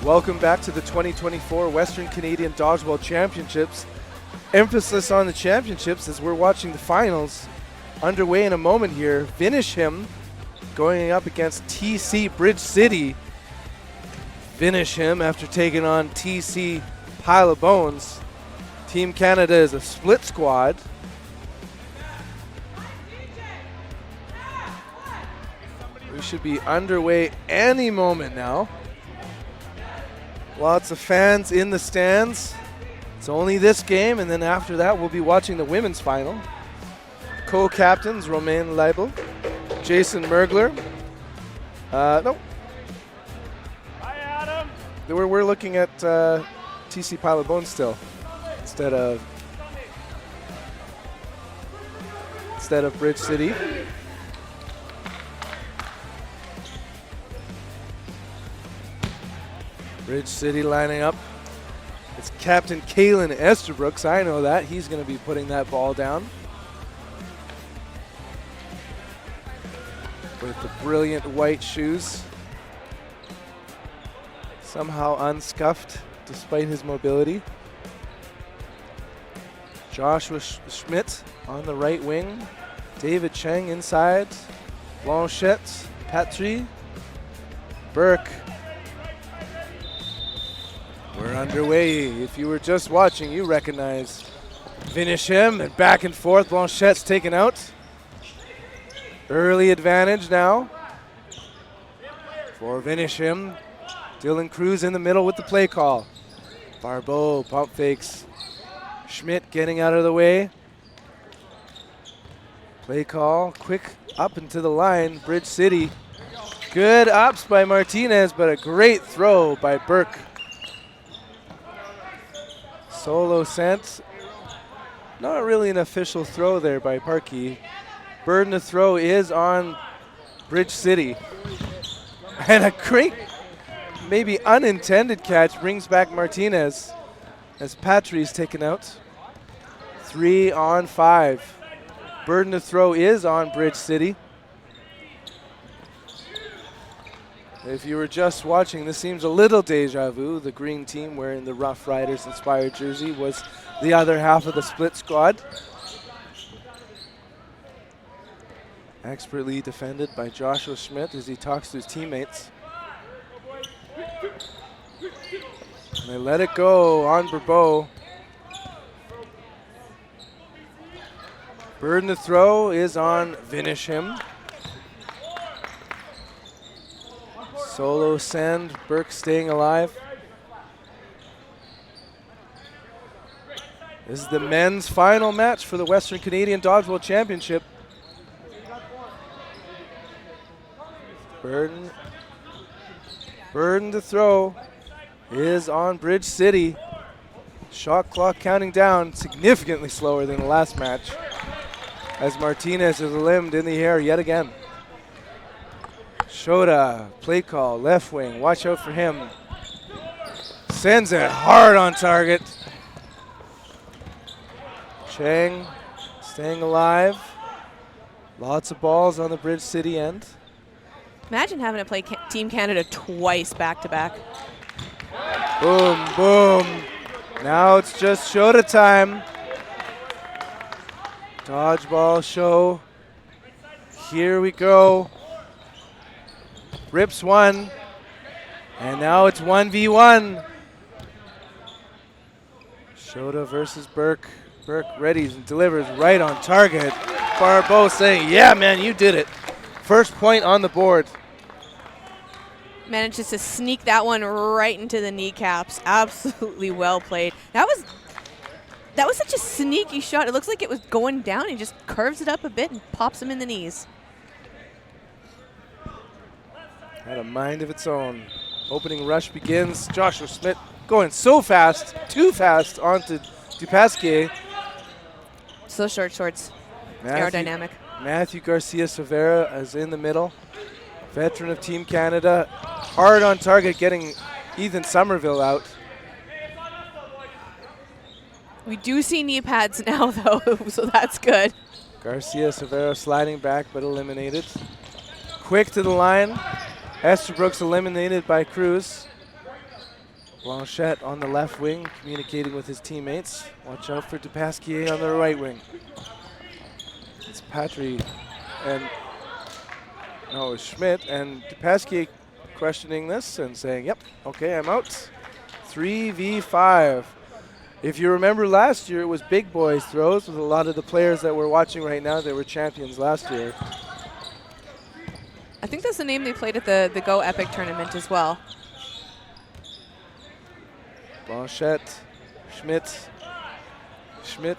Welcome back to the 2024 Western Canadian Dodgeball Championships. Emphasis on the championships as we're watching the finals underway in a moment here. Finish him going up against TC Bridge City. Finish him after taking on TC Pile of Bones. Team Canada is a split squad. We should be underway any moment now. Lots of fans in the stands. It's only this game, and then after that, we'll be watching the women's final. Co-captains, Romain Leibel, Jason Mergler. No. Hi, Adam. We're looking at TC Pile of Bones still, instead of Bridge City. Bridge City lining up. It's Captain Kalen Esterbrooks. I know that. He's going to be putting that ball down. With the brilliant white shoes. Somehow unscuffed despite his mobility. Joshua Schmidt on the right wing. David Cheng inside. Blanchette, Patry, Burke. We're underway. If you were just watching, you recognize Finish him and back and forth. Blanchette's taken out. Early advantage now for Finish him. Dylan Cruz in the middle with the play call. Barbeau pump fakes. Schmidt getting out of the way. Play call, quick up into the line. Bridge City. Good ups by Martinez, but a great throw by Burke. Solo sent. Not really an official throw there by Parkey. Burden to throw is on Bridge City. And a great, maybe unintended catch brings back Martinez as Patry's taken out. 3 on 5. Burden to throw is on Bridge City. If you were just watching, this seems a little deja vu. The green team wearing the Rough Riders inspired jersey was the other half of the split squad. Expertly defended by Joshua Schmidt as he talks to his teammates. And they let it go on Barbeau. Burden to throw is on Finish him. Solo send, Burke staying alive. This is the men's final match for the Western Canadian Dodgeball Championship. Burden to throw is on Bridge City. Shot clock counting down, significantly slower than the last match, as Martinez is limbed in the air yet again. Shota, play call, left wing, watch out for him. Sends it hard on target. Chang staying alive. Lots of balls on the Bridge City end. Imagine having to play Team Canada twice back-to-back. Boom, boom. Now it's just Shota time. Dodgeball show. Here we go. Rips one. And now it's 1v1. Shota versus Burke. Burke readies and delivers right on target. Barbeau saying, yeah, man, you did it. First point on the board. Manages to sneak that one right into the kneecaps. Absolutely well played. That was such a sneaky shot. It looks like it was going down. He just curves it up a bit and pops him in the knees. Had a mind of its own. Opening rush begins. Joshua Schmidt going so fast, too fast onto Dupasquier. So short shorts. Aerodynamic. Matthew Garcia Severa is in the middle. Veteran of Team Canada. Hard on target, getting Ethan Somerville out. We do see knee pads now, though, so that's good. Garcia Severa sliding back, but eliminated. Quick to the line. Esterbrook's eliminated by Cruz. Blanchette on the left wing, communicating with his teammates. Watch out for Dupasquier on the right wing. It's Patry and no, it's Schmidt, and Dupasquier questioning this and saying, yep, okay, I'm out. 3v5. If you remember last year, it was big boys throws with a lot of the players that we're watching right now that were champions last year. I think that's the name they played at the Go Epic tournament as well. Blanchette, Schmidt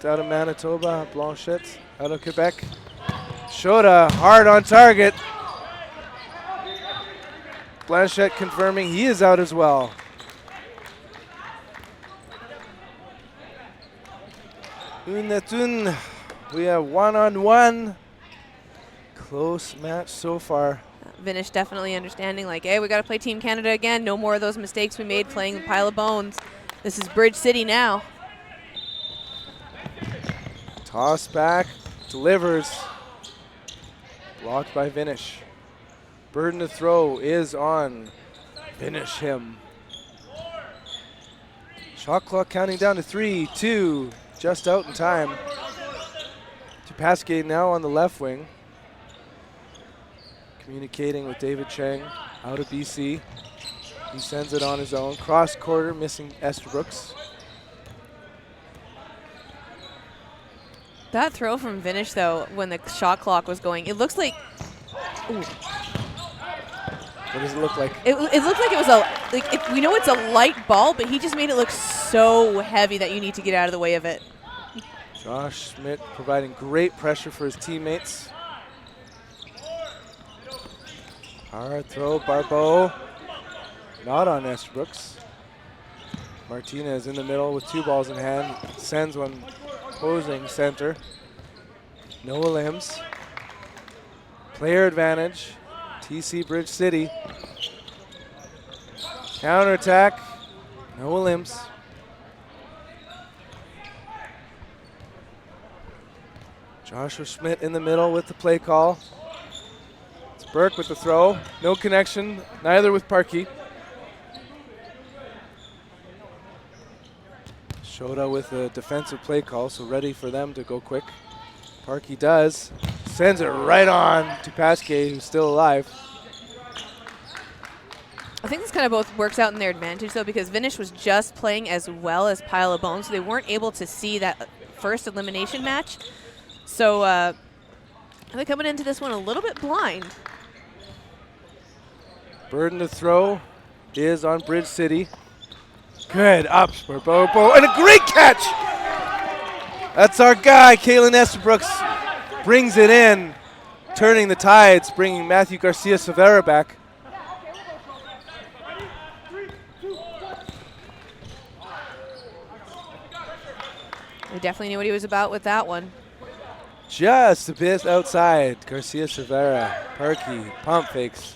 out of Manitoba, Blanchette out of Quebec. Shota hard on target. Blanchette confirming he is out as well. Unetun, we have one-on-one. Close match so far. Vinish definitely understanding, like, hey, we got to play Team Canada again. No more of those mistakes we made playing the pile of bones. This is Bridge City now. Toss back, delivers. Blocked by Vinish. Burden to throw is on. Finish him. Shot clock counting down to 3, 2, just out in time. Dupasquier now on the left wing. Communicating with David Chang out of BC. He sends it on his own. Cross quarter, missing Estabrooks. That throw from Vinish, though, when the shot clock was going, it looks like. Ooh. What does it look like? It looked like it was we know it's a light ball, but he just made it look so heavy that you need to get out of the way of it. Josh Schmidt providing great pressure for his teammates. Hard throw, Barbeau. Not on Estabrooks. Martinez in the middle with 2 balls in hand. Sends one opposing center. Noah Limbs. Player advantage. TC Bridge City. Counterattack. Noah Limbs. Joshua Schmidt in the middle with the play call. It's Burke with the throw. No connection, neither with Parkey. Shota with a defensive play call, so ready for them to go quick. Parkey does. Sends it right on to Pasquet, who's still alive. I think this kind of both works out in their advantage, though, because Vinish was just playing as well as Pile of Bones, so they weren't able to see that first elimination match. So they're coming into this one a little bit blind. Burden to throw is on Bridge City. Good ups for Bobo, and a great catch! That's our guy, Kalen Estabrooks, brings it in, turning the tides, bringing Matthew Garcia-Severa back. We definitely knew what he was about with that one. Just a bit outside. Garcia-Severa, Parkey, pump fakes.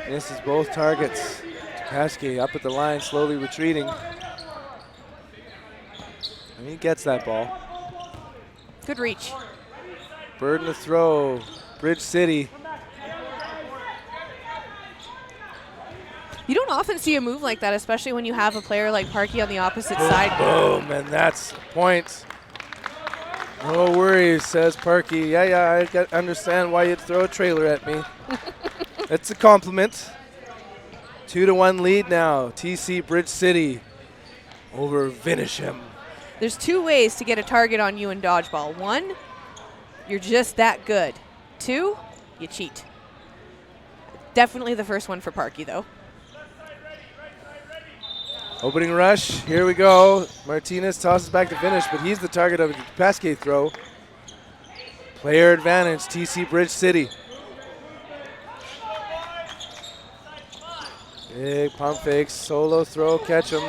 Misses both targets. Pasquet up at the line, slowly retreating. And he gets that ball. Good reach. Burden to throw. Bridge City. You don't often see a move like that, especially when you have a player like Parkey on the opposite side. Boom, and that's a point. No worries, says Parkey. Yeah, I understand why you'd throw a trailer at me. It's a compliment. 2-1 lead now. TC Bridge City over Vinisham. There's 2 ways to get a target on you in dodgeball. 1, you're just that good. 2, you cheat. Definitely the first one for Parkey, though. Opening rush, here we go. Martinez tosses back to Vinish, but he's the target of a Pasquet throw. Player advantage, TC Bridge City. Big pump fakes, solo throw, catch him.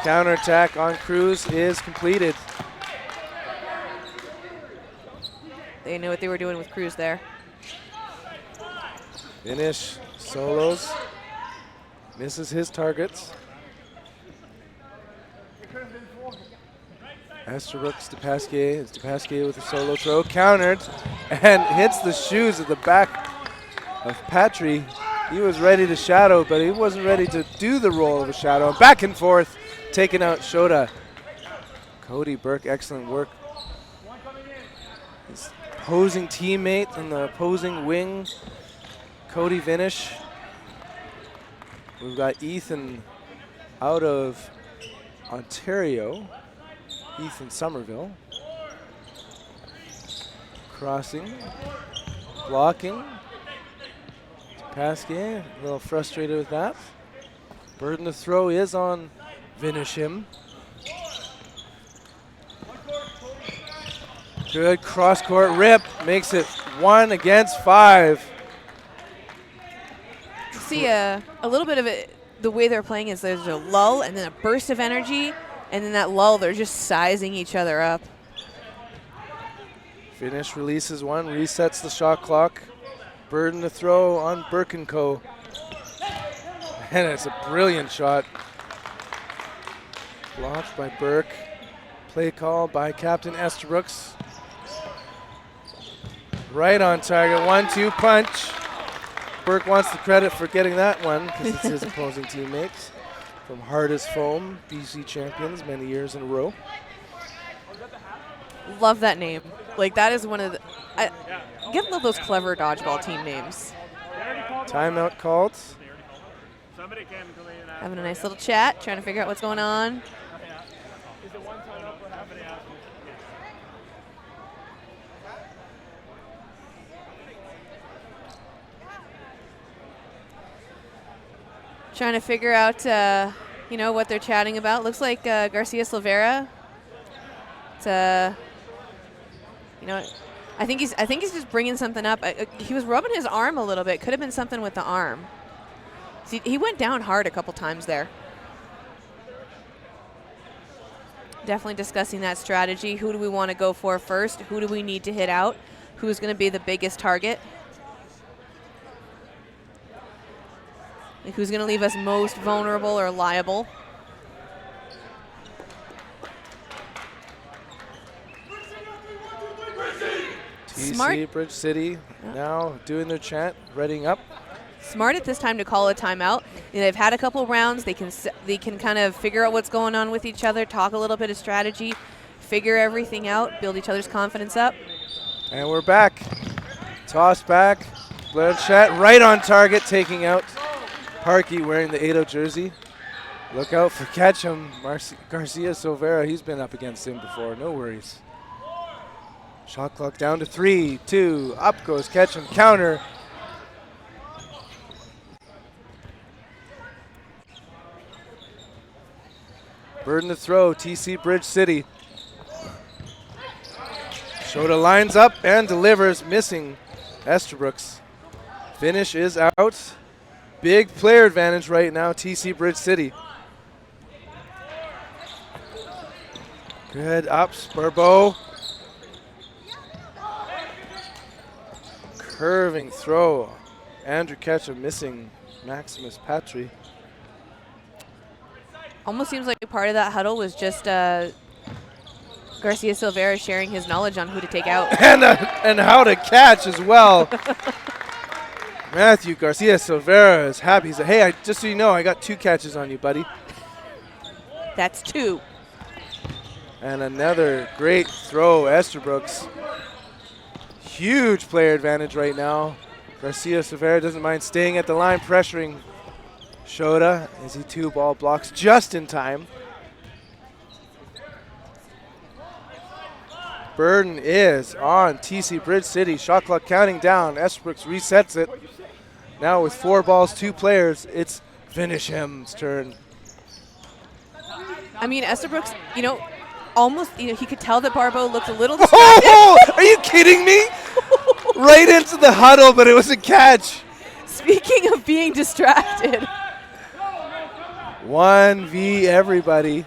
Counterattack on Cruz is completed. They knew what they were doing with Cruz there. Finish, solos. Misses his targets. Estabrooks to Pasquet. It's to Pasquet with a solo throw. Countered and hits the shoes at the back of Patry. He was ready to shadow, but he wasn't ready to do the role of a shadow. Back and forth, taking out Shota. Cody Burke, excellent work. His opposing teammate in the opposing wing, Cody Vinish. We've got Ethan out of Ontario, Ethan Somerville. Crossing, blocking. Pasquier, a little frustrated with that. Burden to throw is on Vinishim. Good cross-court rip, makes it 1 against 5. You see a little bit of it, the way they're playing is there's a lull and then a burst of energy, and then that lull, they're just sizing each other up. Finish releases one, resets the shot clock. Burden to throw on Burke & Co. And it's a brilliant shot. Blocked by Burke. Play call by Captain Estabrooks. Right on target, 1-2 punch. Burke wants the credit for getting that one because it's his opposing teammates from Hardest Foam, BC champions many years in a row. Love that name. Like, that is one of the... I love those clever dodgeball team names. Timeout called. Having a nice little chat, trying to figure out what's going on. Trying to figure out, what they're chatting about. Looks like Garcia Silveira. It's I think he's just bringing something up. He was rubbing his arm a little bit. Could have been something with the arm. See, he went down hard a couple times there. Definitely discussing that strategy. Who do we want to go for first? Who do we need to hit out? Who's going to be the biggest target? Like, who's going to leave us most vulnerable or liable? TC Bridge City now doing their chant, readying up. Smart at this time to call a timeout. They've had a couple rounds. They can kind of figure out what's going on with each other, talk a little bit of strategy, figure everything out, build each other's confidence up. And we're back. Toss back. Blanchette right on target, taking out Parkey wearing the 8-0 jersey. Look out for Ketchum. Garcia Silveira, he's been up against him before. No worries. Shot clock down to 3, 2, up goes Ketchum, counter. Burden to throw, TC Bridge City. Shota lines up and delivers, missing Estabrooks. Finish is out. Big player advantage right now, TC Bridge City. Good ups, Burbo. Curving throw. Andrew Ketchum missing Maximus Patry. Almost seems like part of that huddle was just Garcia Silveira sharing his knowledge on who to take out. and how to catch as well. Matthew Garcia Silveira is happy. He said, hey, just so you know, I got 2 catches on you, buddy. That's 2. And another great throw, Estabrooks. Huge player advantage right now. Garcia Silveira doesn't mind staying at the line, pressuring Shota as he 2-ball blocks just in time. Burden is on TC Bridge City. Shot clock counting down. Estabrooks resets it. Now with 4 balls, 2 players, it's Vinishem's turn. I mean, Estabrooks, almost, he could tell that Barbeau looked a little distracted. Oh, are you kidding me? Right into the huddle, but it was a catch. Speaking of being distracted. 1v everybody.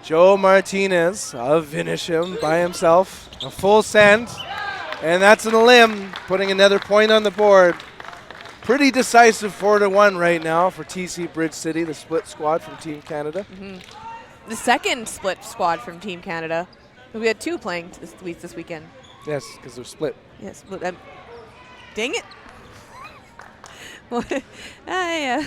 Joe Martinez of Vinishim by himself. A full send. And that's an limb, putting another point on the board. Pretty decisive 4-1 right now for TC Bridge City, the split squad from Team Canada. Mm-hmm. The second split squad from Team Canada. We had 2 playing this weekend. Yes, because they're split. Yes, but dang it. Yeah.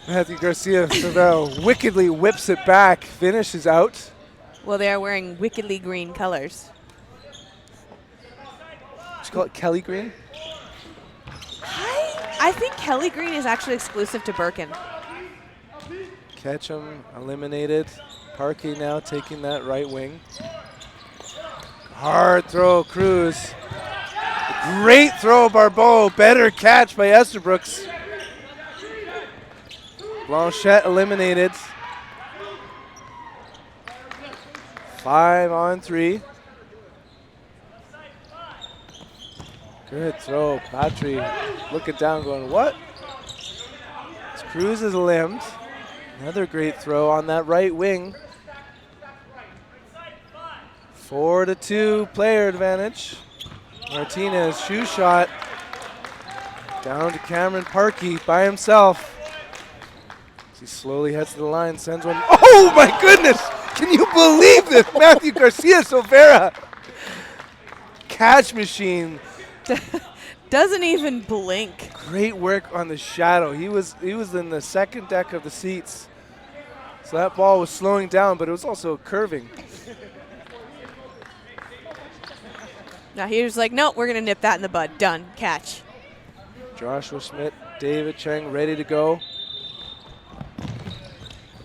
Matthew Garcia Cervero wickedly whips it back. Finish is out. Well, they are wearing wickedly green colors. Did you call it Kelly Green? I think Kelly Green is actually exclusive to Birkin. Ketchum eliminated. Parkey now taking that right wing. Hard throw, Cruz. Great throw, Barbeau. Better catch by Estabrooks. Blanchette eliminated. 5-on-3. Good throw. Patry looking down going, what? Cruz is limbed. Another great throw on that right wing. 4-2 player advantage. Martinez, shoe shot. Down to Cameron Parkey by himself. As he slowly heads to the line, sends one. Oh my goodness! Can you believe this? Matthew Garcia Silvera. Catch machine. Doesn't even blink. Great work on the shadow. He was in the second deck of the seats. So that ball was slowing down, but it was also curving. Now he was like, no, we're going to nip that in the bud. Done. Catch. Joshua Schmidt, David Cheng ready to go.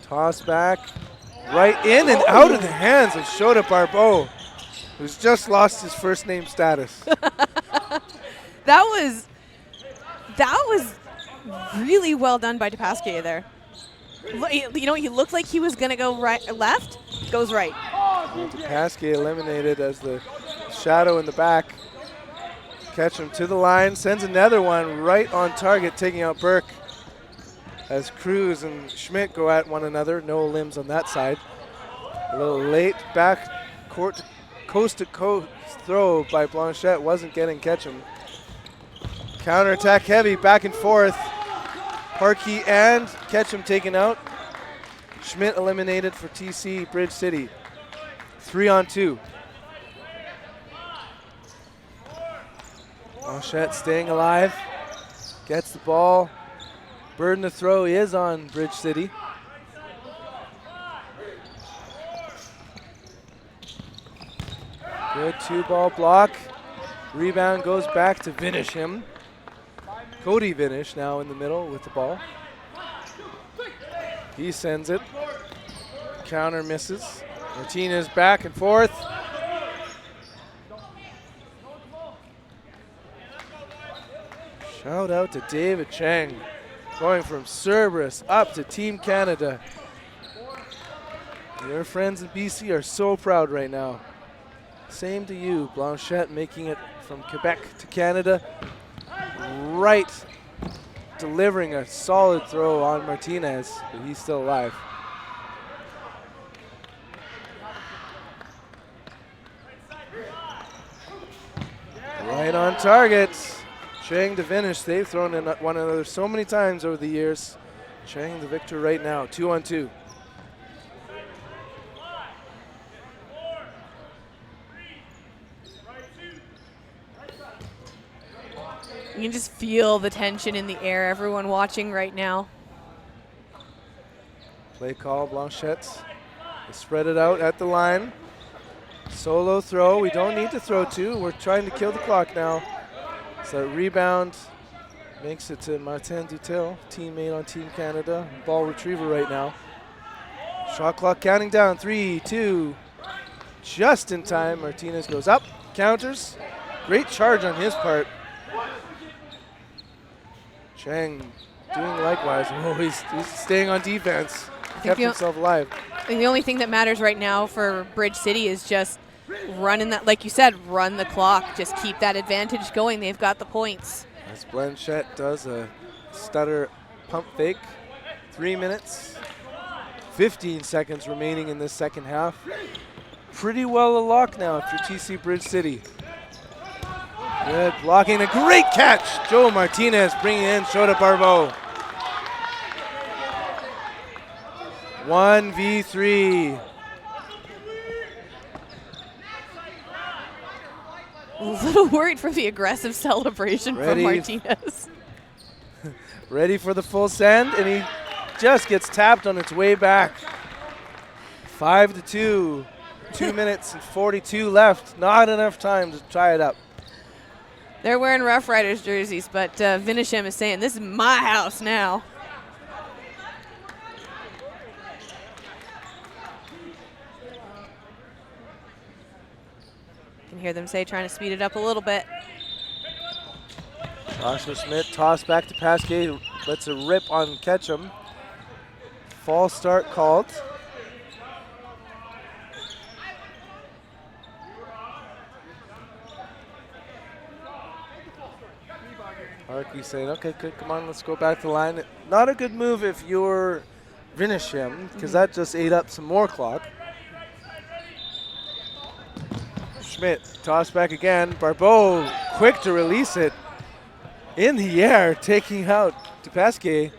Toss back. Right in and out of the hands of Shota Barbeau, who's just lost his first name status. That was really well done by DePasquier there. You know, he looked like he was going to go left, goes right. DePasquier eliminated as the shadow in the back. Catch him to the line, sends another one right on target, taking out Burke. As Cruz and Schmidt go at one another, no limbs on that side. A little late back court, coast to coast throw by Blanchette wasn't getting Ketchum. Counterattack heavy, back and forth. Parkey and Ketchum taken out. Schmidt eliminated for TC Bridge City. 3-on-2. Blanchette staying alive. Gets the ball. Burden to throw is on Bridge City. Good 2-ball block. Rebound goes back to Vinish him. Cody Vinish now in the middle with the ball. He sends it. Counter misses. Martinez back and forth. Shout out to David Cheng. Going from Cerberus up to Team Canada. Your friends in BC are so proud right now. Same to you, Blanchette making it from Quebec to Canada. Right, delivering a solid throw on Martinez, but he's still alive. Right on target. Cheng to finish. They've thrown in one another so many times over the years. Cheng the victor right now, 2-on-2. You can just feel the tension in the air, everyone watching right now. Play call, Blanchette. They spread it out at the line. Solo throw. We don't need to throw two. We're trying to kill the clock now. So rebound makes it to Martin Dutil, teammate on Team Canada. Ball retriever right now. Shot clock counting down. 3, 2. Just in time. Martinez goes up, counters. Great charge on his part. Cheng doing likewise. Oh, he's staying on defense. Kept himself alive. I think the only thing that matters right now for Bridge City is just running that, like you said, run the clock. Just keep that advantage going. They've got the points. As Blanchette does a stutter pump fake. 3 minutes, 15 seconds remaining in this second half. Pretty well a lock now for TC Bridge City. Good blocking, a great catch. Joe Martinez bringing in Shota Barbeau. 1v3. A little worried for the aggressive celebration from Martinez. Ready for the full send, and he just gets tapped on its way back. 5-2. 2 minutes and 42 left. Not enough time to try it up. They're wearing Rough Riders jerseys, but Vinisham is saying, this is my house now. You can hear them say, trying to speed it up a little bit. Joshua Schmidt toss back to Pasquet, lets a rip on Ketchum. False start called. Harkey saying, okay, good, come on, let's go back to the line. Not a good move if you're Vinisham, because that just ate up some more clock. Schmidt, toss back again. Barbeau, quick to release it. In the air, taking out to Pasquet.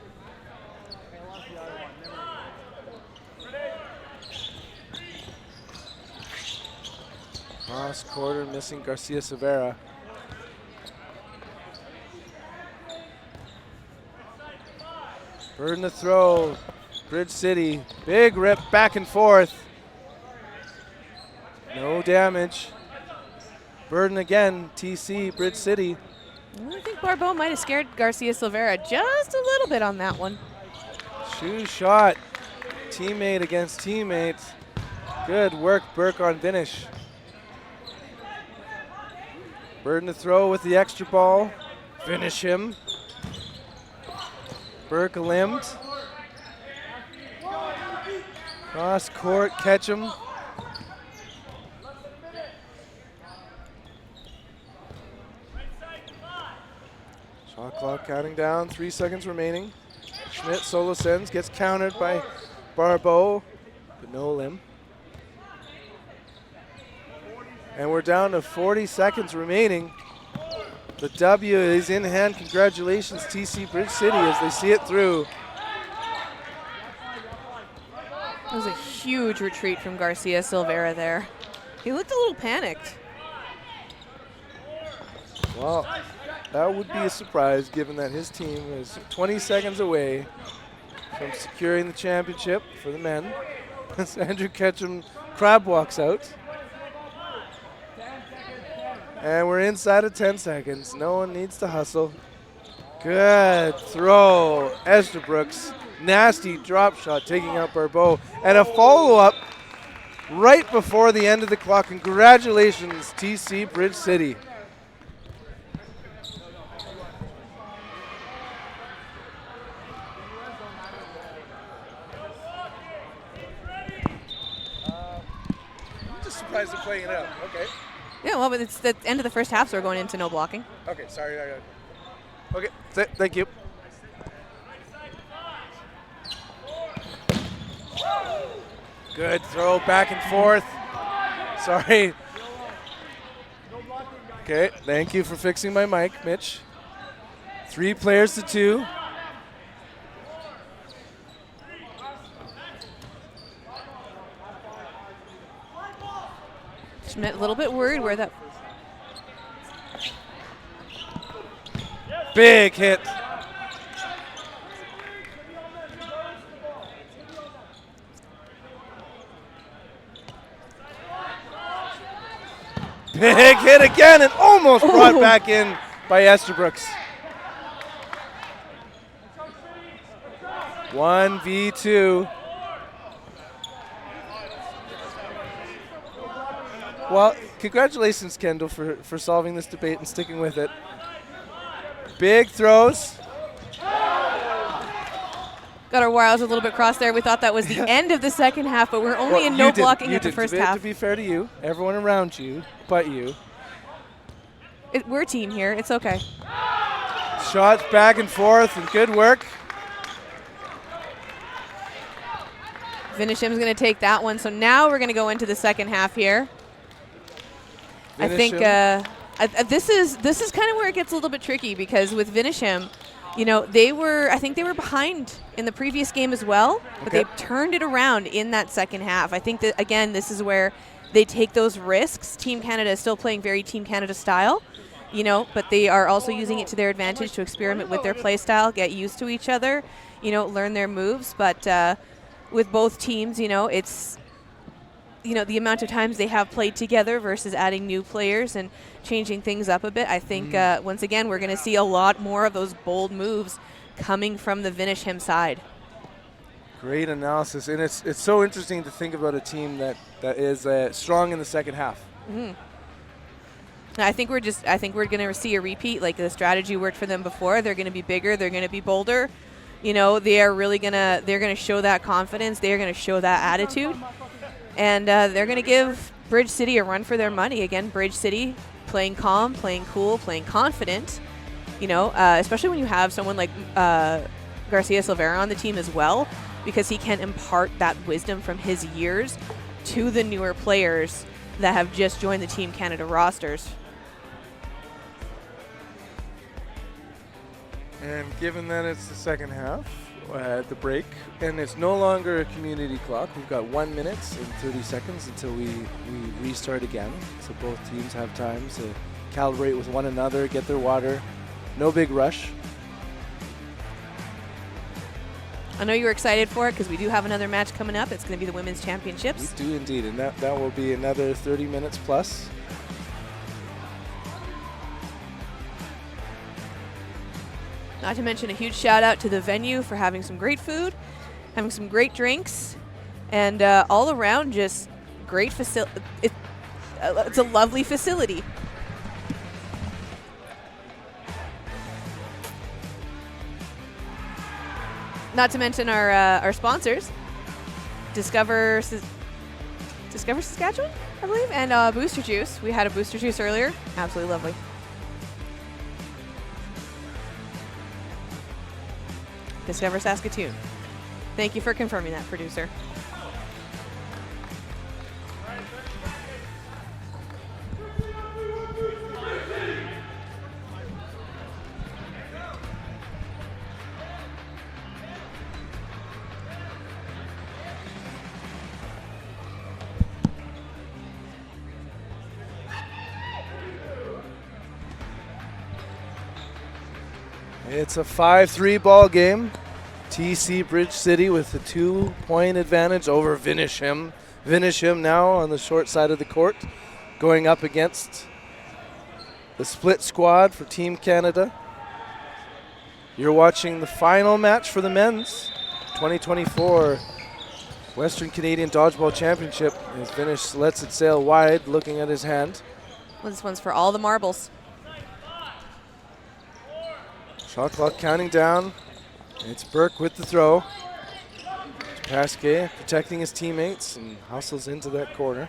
Cross quarter, missing Garcia Severa. Burden to throw. Bridge City. Big rip back and forth. No damage. Burden again. TC, Bridge City. I think Barbeau might have scared Garcia Silvera just a little bit on that one. Shoe shot. Teammate against teammate. Good work, Burke on finish. Burden to throw with the extra ball. Finish him. Burke limbed. Cross court, catch him. Shot clock counting down, 3 seconds remaining. Schmidt solo sends, gets countered by Barbeau, but no limb. And we're down to 40 seconds remaining. The W is in hand. Congratulations, TC Bridge City, as they see it through. That was a huge retreat from Garcia Silvera there. He looked a little panicked. Well, that would be a surprise given that his team is 20 seconds away from securing the championship for the men. As Andrew Ketchum crab walks out. And we're inside of 10 seconds. No one needs to hustle. Good throw. Estabrooks. Nasty drop shot taking out Barbeau. And a follow-up right before the end of the clock. Congratulations, TC Bridge City. I'm just surprised they're playing it out. Okay. Yeah, well, but it's the end of the first half, so we're going into no blocking. Okay, sorry. Okay, thank you. Good throw back and forth. Sorry. Okay, thank you for fixing my mic, Mitch. 3 players to 2. Schmidt a little bit worried where that... Big hit. Big hit again and almost brought back in by Estabrooks. 1v2. Well, congratulations, Kendall, for solving this debate and sticking with it. Big throws. Got our wires a little bit crossed there. We thought that was the end of the second half, but we're only in no blocking at the first half. To be fair to you, everyone around you, but you. We're a team here. It's okay. Shots back and forth, and good work. Vinisham's going to take that one. So now we're going to go into the second half here. I think this is kind of where it gets a little bit tricky, because with Vinisham, you know, I think they were behind in the previous game as well, but they turned it around in that second half. I think that, again, this is where they take those risks. Team Canada is still playing very Team Canada style, you know, but they are also using it to their advantage to experiment with their play style, get used to each other, you know, learn their moves. But with both teams, you know, it's, you know, the amount of times they have played together versus adding new players and changing things up a bit. I think, once again, we're going to see a lot more of those bold moves coming from the Vinishim side. Great analysis, and it's so interesting to think about a team that is strong in the second half. I think we're going to see a repeat. Like, the strategy worked for them before. They're going to be bigger. They're going to be bolder. You know, they're going to show that confidence. They're going to show that attitude, and they're going to give Bridge City a run for their money. Again, Bridge City playing calm, playing cool, playing confident. You know, especially when you have someone like Garcia Silvera on the team as well, because he can impart that wisdom from his years to the newer players that have just joined the Team Canada rosters. And given that it's the second half, at the break, and it's no longer a community clock, we've got 1 minute and 30 seconds until we restart again. So both teams have time to calibrate with one another, get their water. No big rush. I know you're excited for it because we do have another match coming up. It's going to be the Women's Championships. We do indeed, and that will be another 30 minutes plus. Not to mention a huge shout out to the venue for having some great food, having some great drinks, and all around just great facility. It's a lovely facility. Not to mention our sponsors, Discover Saskatchewan, I believe, and Booster Juice. We had a Booster Juice earlier. Absolutely lovely. Discover Saskatoon. Thank you for confirming that, producer. It's a 5-3 ball game. TC Bridge City with a 2-point advantage over Vinishim. Vinishim now on the short side of the court, going up against the split squad for Team Canada. You're watching the final match for the men's 2024 Western Canadian Dodgeball Championship as Vinish lets it sail wide, looking at his hand. Well, this one's for all the marbles. Shot clock counting down. It's Burke with the throw. Pasquet protecting his teammates and hustles into that corner.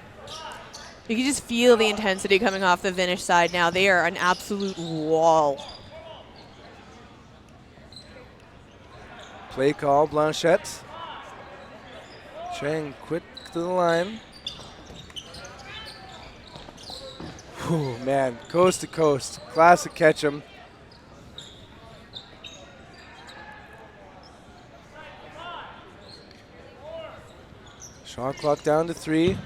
You can just feel the intensity coming off the Vinish side now. They are an absolute wall. Play call, Blanchette. Chang quick to the line. Whew, man, coast to coast. Classic catch 'em. Shot clock down to 3.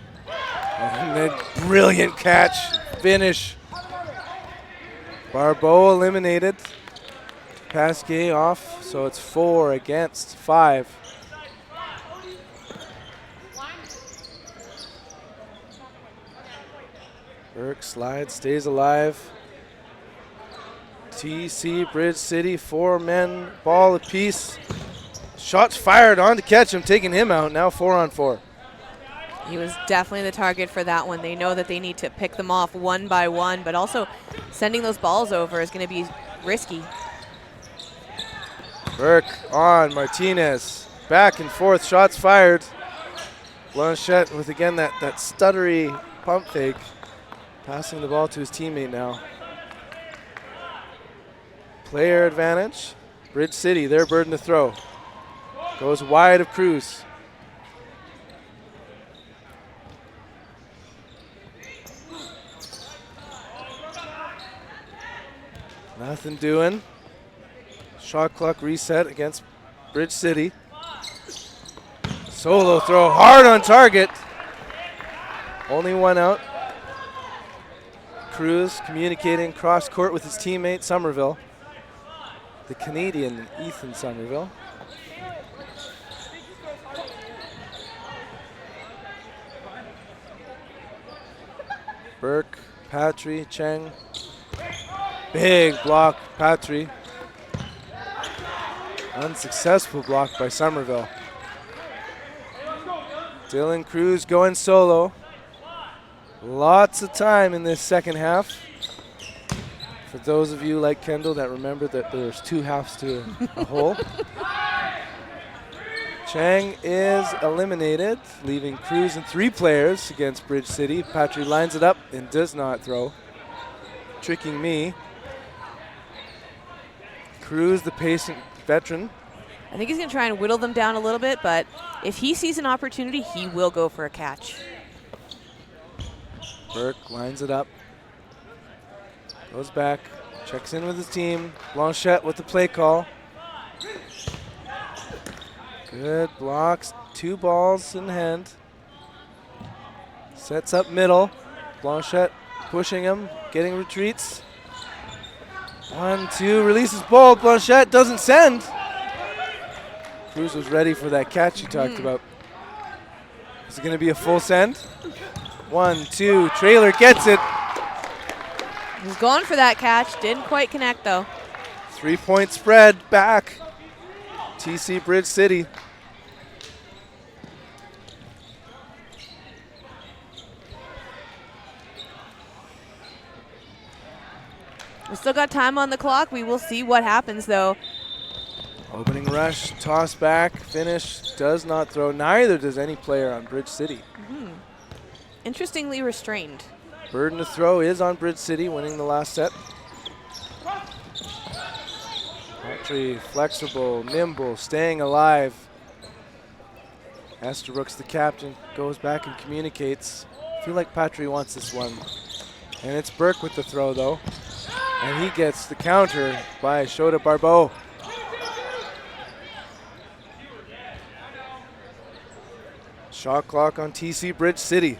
And then brilliant catch. Finish. Barbeau eliminated. Pasquet off, so it's 4 against 5. Burke slides, stays alive. TC Bridge City, 4 men, ball apiece. Shots fired on to catch him, taking him out. Now 4-on-4. He was definitely the target for that one. They know that they need to pick them off one by one, but also sending those balls over is going to be risky. Burke on Martinez. Back and forth, shots fired. Blanchette with, again, that stuttery pump fake. Passing the ball to his teammate now. Player advantage. Bridge City, their burden to throw. Goes wide of Cruz. Nothing doing. Shot clock reset against Bridge City. Solo throw, hard on target. Only one out. Cruz communicating cross court with his teammate Somerville, the Canadian Ethan Somerville. Burke, Patry, Cheng. Big block, Patry. Unsuccessful block by Somerville. Dylan Cruz going solo. Lots of time in this second half. For those of you like Kendall that remember that there's 2 halves to a whole. Chang is eliminated, leaving Cruz and 3 players against Bridge City. Patry lines it up and does not throw, tricking me. Cruz, the patient veteran. I think he's going to try and whittle them down a little bit, but if he sees an opportunity, he will go for a catch. Burke lines it up. Goes back, checks in with his team. Blanchette with the play call. Good blocks, 2 balls in hand. Sets up middle. Blanchette pushing him, getting retreats. 1, 2, releases ball. Blanchette doesn't send. Cruz was ready for that catch you talked about. Is it going to be a full send? 1, 2, trailer gets it. He's going for that catch. Didn't quite connect, though. 3-point spread back. TC Bridge City. We still got time on the clock. We will see what happens, though. Opening rush, toss back, finish, does not throw. Neither does any player on Bridge City. Interestingly restrained. Burden to throw is on Bridge City, winning the last set. Patry, flexible, nimble, staying alive. Esterbrook's the captain, goes back and communicates. I feel like Patry wants this one. And it's Burke with the throw, though. And he gets the counter by Shota Barbeau. Shot clock on TC Bridge City.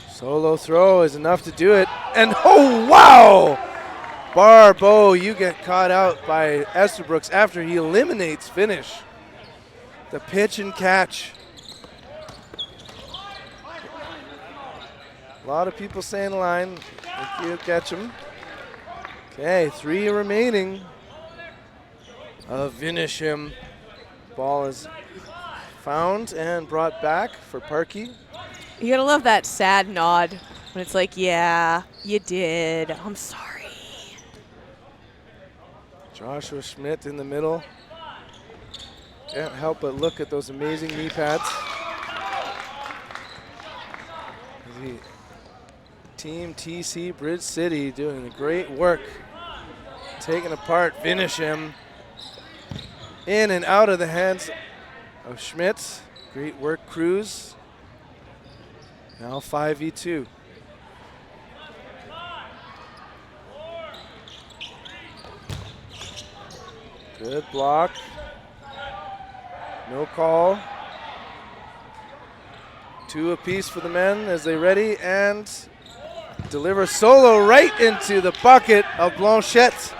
Solo throw is enough to do it. And oh, wow! Barbeau, you get caught out by Esterbrook after he eliminates finish. The pitch and catch. A lot of people saying line. Thank you, Ketchum. Okay, 3 remaining. Finish him. Ball is found and brought back for Parkey. You gotta love that sad nod when it's like, yeah, you did. I'm sorry. Joshua Schmidt in the middle. Can't help but look at those amazing knee pads. The Team TC Bridge City doing great work. Taking apart, finish him. In and out of the hands of Schmidt. Great work, Cruz. Now 5v2. Good block. No call. 2 apiece for the men as they ready and deliver solo right into the bucket of Blanchette.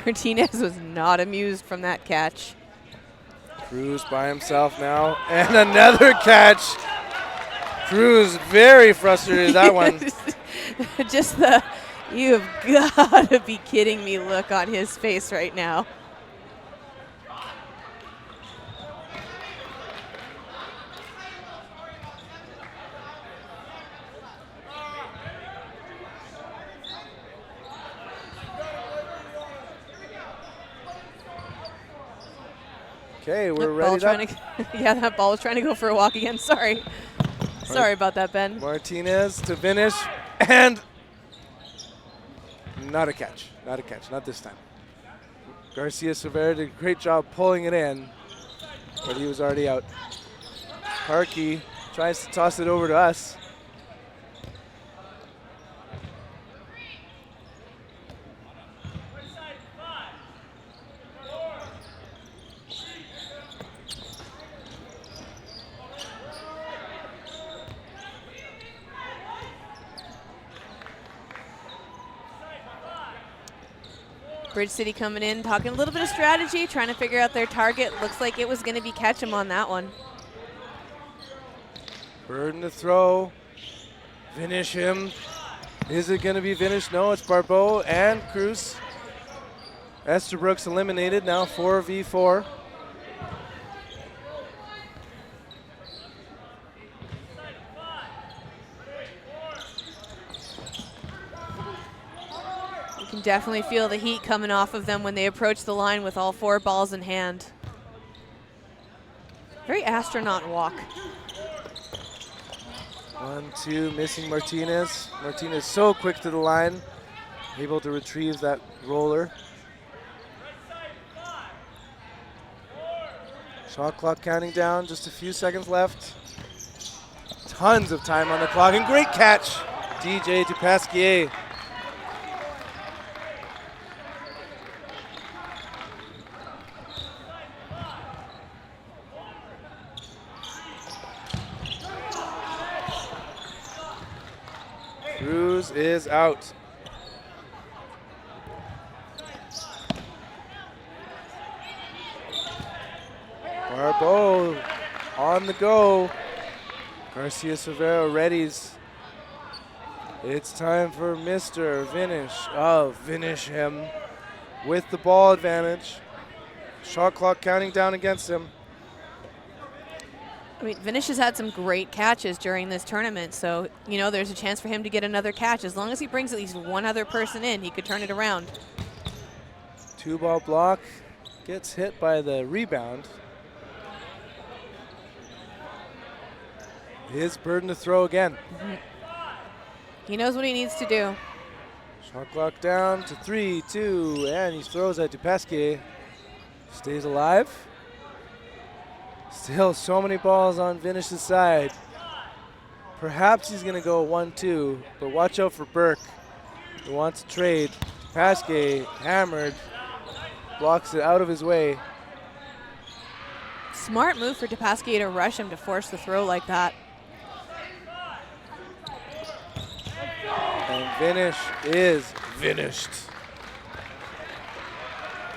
Martinez was not amused from that catch. Cruz by himself now, and another catch. Cruz very frustrated with that one. Just the, you've got to be kidding me look on his face right now. Okay, we're ready to. Yeah, that ball was trying to go for a walk again. Sorry. Sorry about that, Ben. Martinez to finish, and not a catch. Not a catch, not this time. Garcia Severa did a great job pulling it in, but he was already out. Parkey tries to toss it over to us. Bridge City coming in, talking a little bit of strategy, trying to figure out their target. Looks like it was going to be Ketchum on that one. Burden to throw. Finish him. Is it going to be finished? No, it's Barbeau and Cruz. Estabrooks eliminated, now 4v4. You can definitely feel the heat coming off of them when they approach the line with all 4 balls in hand. Very astronaut walk. 1-2, missing Martinez. Martinez so quick to the line, able to retrieve that roller. Shot clock counting down, just a few seconds left. Tons of time on the clock, and great catch, DJ Dupasquier. Cruz is out. Barbeau on the go. Garcia Cervera readies. It's time for Mr. Vinish. Oh, finish him with the ball advantage. Shot clock counting down against him. I mean, Vinish has had some great catches during this tournament, so, you know, there's a chance for him to get another catch. As long as he brings at least one other person in, he could turn it around. 2-ball block, gets hit by the rebound. His burden to throw again. He knows what he needs to do. Shot clock down to 3, 2, and he throws at Dupasquier. Stays alive. Still so many balls on Vinish's side. Perhaps he's gonna go 1-2, but watch out for Burke. He wants to trade. Pasquet hammered, blocks it out of his way. Smart move for Dupasquier to rush him to force the throw like that. And Vinish is finished.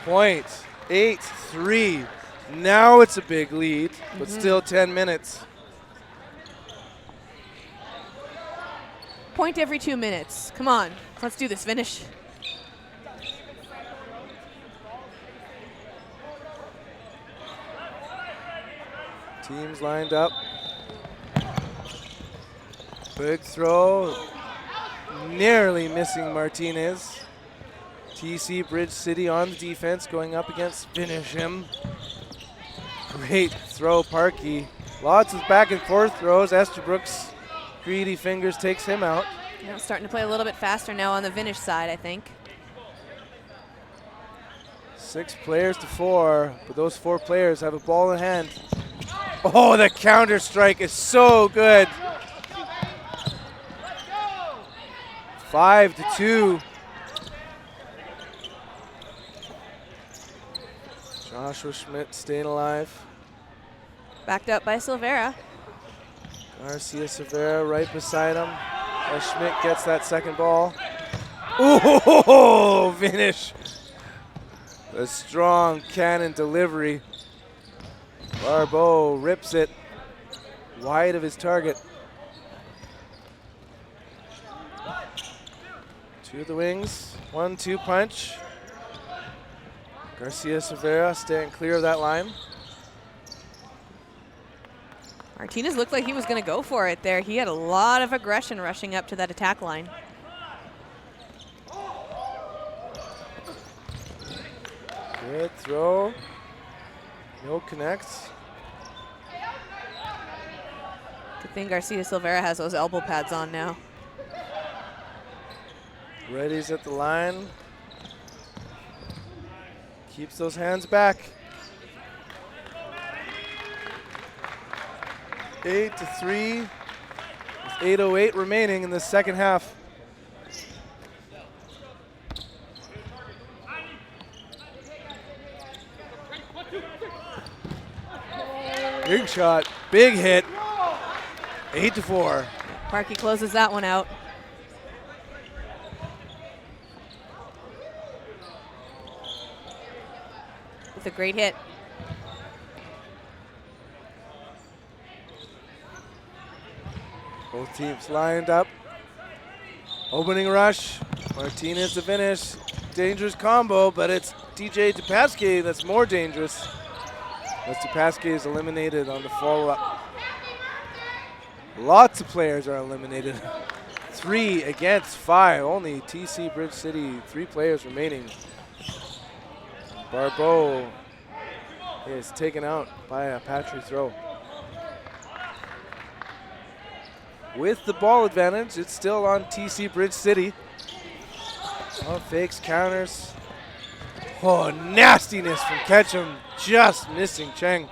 Point 8-3. Now it's a big lead, but still 10 minutes. Point every 2 minutes. Come on, let's do this, Vinish. Teams lined up. Big throw. Nearly missing Martinez. TC Bridge City on the defense, going up against Finish him. Great throw, Parkey. Lots of back and forth throws. Estabrooks, greedy fingers, takes him out. You know, starting to play a little bit faster now on the Vinish side, I think. 6 players to 4, but those 4 players have a ball in hand. Oh, the counter strike is so good. 5-2. Joshua Schmidt staying alive. Backed up by Silvera. Garcia Cervera right beside him. As Schmidt gets that second ball. Ooh, finish. A strong cannon delivery. Barbeau rips it wide of his target. To the wings, 1-2 punch. Garcia Cervera staying clear of that line. Martinez looked like he was going to go for it there. He had a lot of aggression rushing up to that attack line. Good throw. No connects. Good thing Garcia Silvera has those elbow pads on now. Ready's at the line. Keeps those hands back. 8-3 with 8:08 remaining in the second half. Big shot, big hit. 8-4. Parkey closes that one out. with a great hit. Both teams lined up. Opening rush. Martinez to finish. Dangerous combo, but it's DJ DePasquier that's more dangerous. As DePasquier is eliminated on the follow-up. Lots of players are eliminated. 3 against 5. Only TC Bridge City, 3 players remaining. Barbeau is taken out by a Patry throw. With the ball advantage, it's still on TC Bridge City. Oh, fakes, counters. Oh, nastiness from Ketchum, just missing Cheng.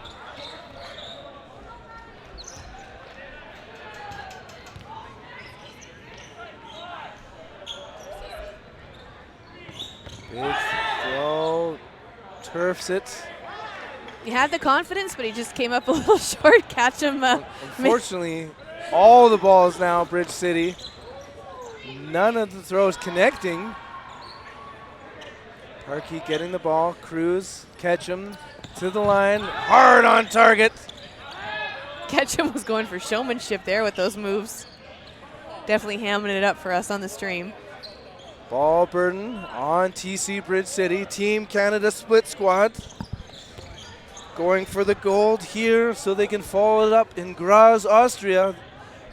Big throw, turfs it. He had the confidence, but he just came up a little short. Ketchum. Unfortunately, all the balls now, Bridge City. None of the throws connecting. Parkey getting the ball. Cruz, Ketchum to the line. Hard on target. Ketchum was going for showmanship there with those moves. Definitely hamming it up for us on the stream. Ball burden on TC Bridge City. Team Canada split squad. Going for the gold here so they can follow it up in Graz, Austria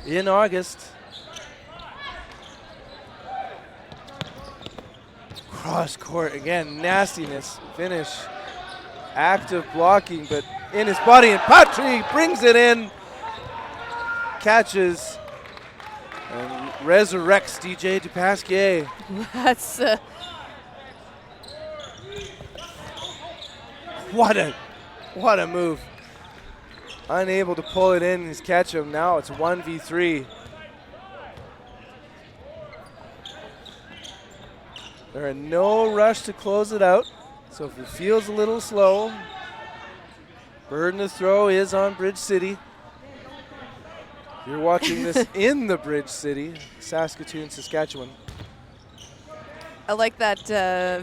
in August. Cross court again, nastiness, finish. Active blocking, but in his body, and Patry brings it in. Catches and resurrects DJ DePasquier. That's What a move. Unable to pull it in is Ketchum. Now it's 1v3. There are no rush to close it out. So if it feels a little slow, burden to throw is on Bridge City. You're watching this in the Bridge City, Saskatoon, Saskatchewan. I like that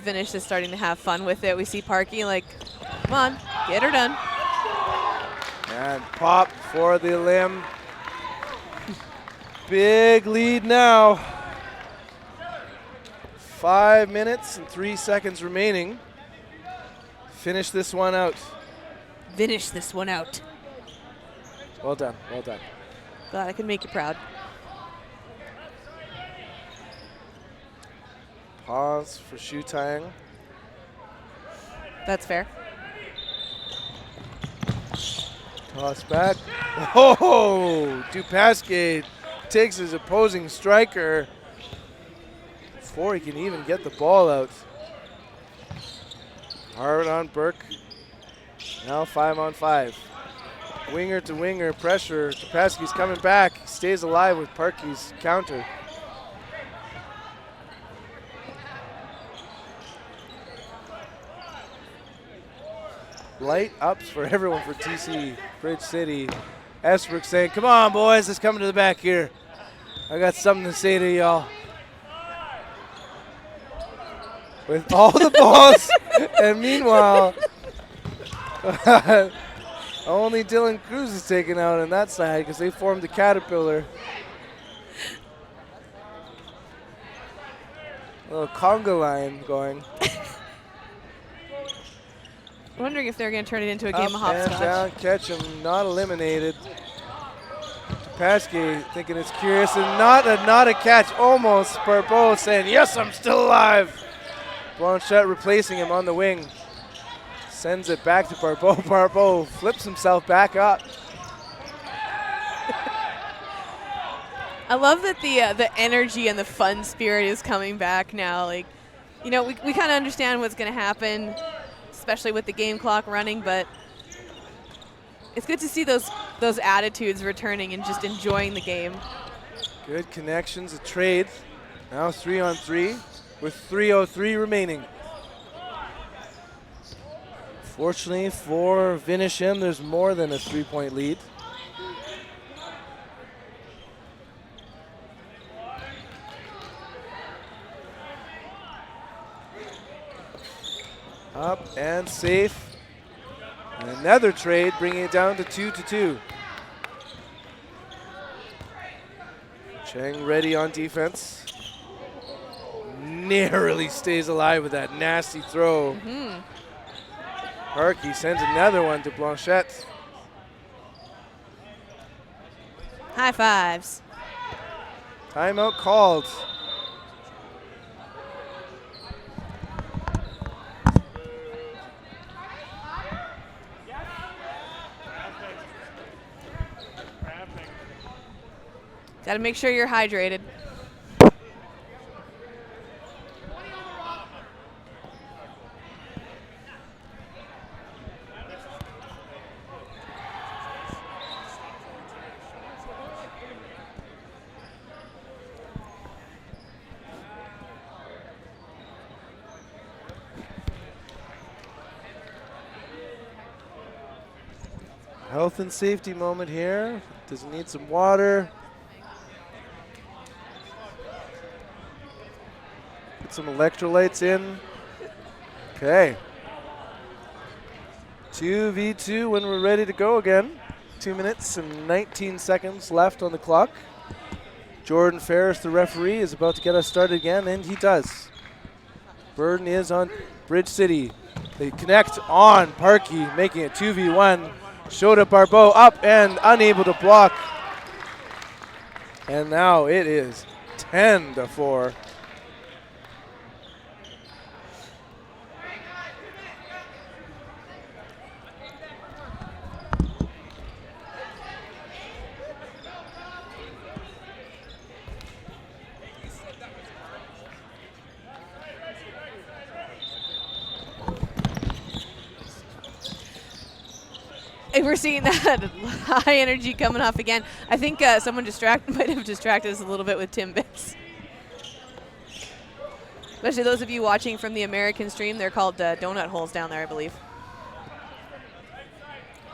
Vinish is starting to have fun with it. We see Parkey like, come on, get her done. And pop for the limb. Big lead now. 5 minutes and 3 seconds remaining. Finish this one out. Finish this one out. Well done, well done. Glad I could make you proud. Pause for shoe tying. That's fair. Toss back. Oh, DePasquier takes his opposing striker before he can even get the ball out. Hard on Burke. Now 5-on-5. Winger to winger pressure. DePasquier's coming back. He stays alive with Parkey's counter. Light ups for everyone for TC Bridge City. Esbrook saying, come on, boys, let's come to the back here. I got something to say to y'all. With all the balls, and meanwhile, only Dylan Cruz is taken out on that side because they formed the caterpillar. A little conga line going. I'm wondering if they're going to turn it into a game of Up and hopscotch. down, Ketchum, not eliminated. DePasquier thinking it's curious and not a catch. Almost. Barbeau saying, yes, I'm still alive. Blanchette replacing him on the wing. Sends it back to Barbeau. Barbeau flips himself back up. I love that the energy and the fun spirit is coming back now. Like, you know, we kind of understand what's going to happen, especially with the game clock running, but it's good to see those attitudes returning and just enjoying the game. Good connections, a trade. Now 3-on-3 with 3:03 remaining. Fortunately for Vinishim, there's more than a 3-point lead. Up and safe. Another trade, bringing it down to 2-2. Cheng ready on defense. Narrowly stays alive with that nasty throw. Harkey sends another one to Blanchette. High fives. Timeout called. Got to make sure you're hydrated. Health and safety moment here. Does need some water. Put some electrolytes in. Okay. 2v2 when we're ready to go again. 2 minutes and 19 seconds left on the clock. Jordan Ferris, the referee, is about to get us started again, and he does. Burden is on Bridge City. They connect on Parkey, making it 2v1. Showed Barbeau up and unable to block. And now it is 10-4. If we're seeing that high energy coming off again, I think someone might have distracted us a little bit with Timbits. Especially those of you watching from the American stream, they're called donut holes down there, I believe.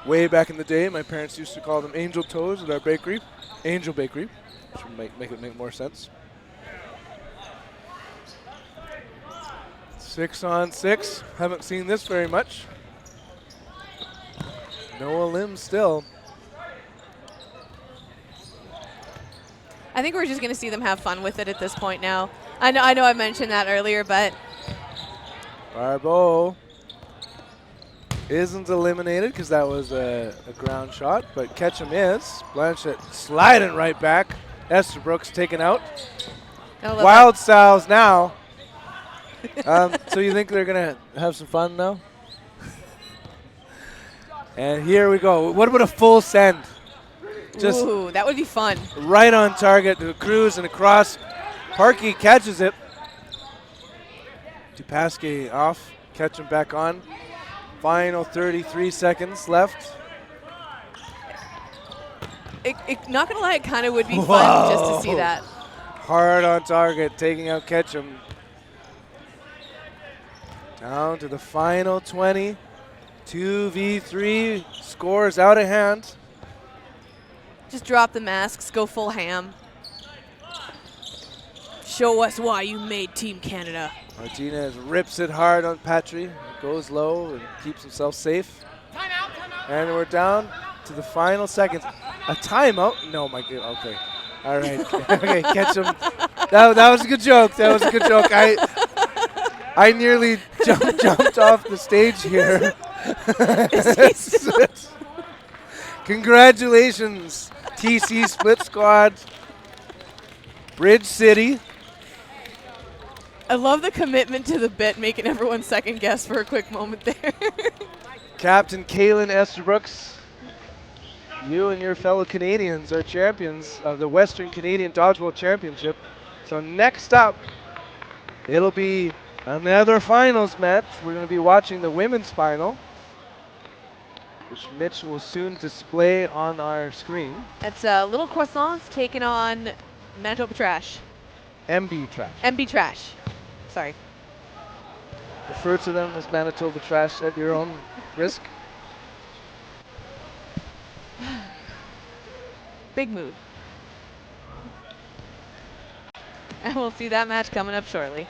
Way back in the day, my parents used to call them angel toes at our bakery. Angel Bakery, which would make it make more sense. 6-on-6. Haven't seen this very much. Noah Lim still. I think we're just going to see them have fun with it at this point now. I know I mentioned that earlier, but Barbeau isn't eliminated because that was a ground shot, but Ketchum is. Blanchette sliding right back. Estabrooks taken out. Wild Styles now. So you think they're going to have some fun now? And here we go. What about a full send? Just ooh, that would be fun. Right on target to Cruz and across. Parkey catches it. Dupasque off. Catch him back on. Final 33 seconds left. Not going to lie, it kind of would be fun just to see that. Hard on target, taking out Ketchum. Down to the final 20. 2v3, scores out of hand. Just drop the masks, go full ham. Show us why you made Team Canada. Martinez rips it hard on Patry, goes low and keeps himself safe. And we're down to the final seconds. A timeout? No, my God. Okay. All right. Okay, catch him. That was a good joke. That was a good joke. I nearly jumped off the stage here. Congratulations, TC Split Squad, Bridge City. I love the commitment to the bit, making everyone second guess for a quick moment there. Captain Kaylin Estabrooks, you and your fellow Canadians are champions of the Western Canadian Dodgeball Championship. So next up, it'll be another finals match. We're going to be watching the women's final, which Mitch will soon display on our screen. That's Little Croissants taking on Manitoba Trash. MB Trash. MB Trash. Sorry. Refer to them as Manitoba Trash at your own risk. Big mood. And we'll see that match coming up shortly.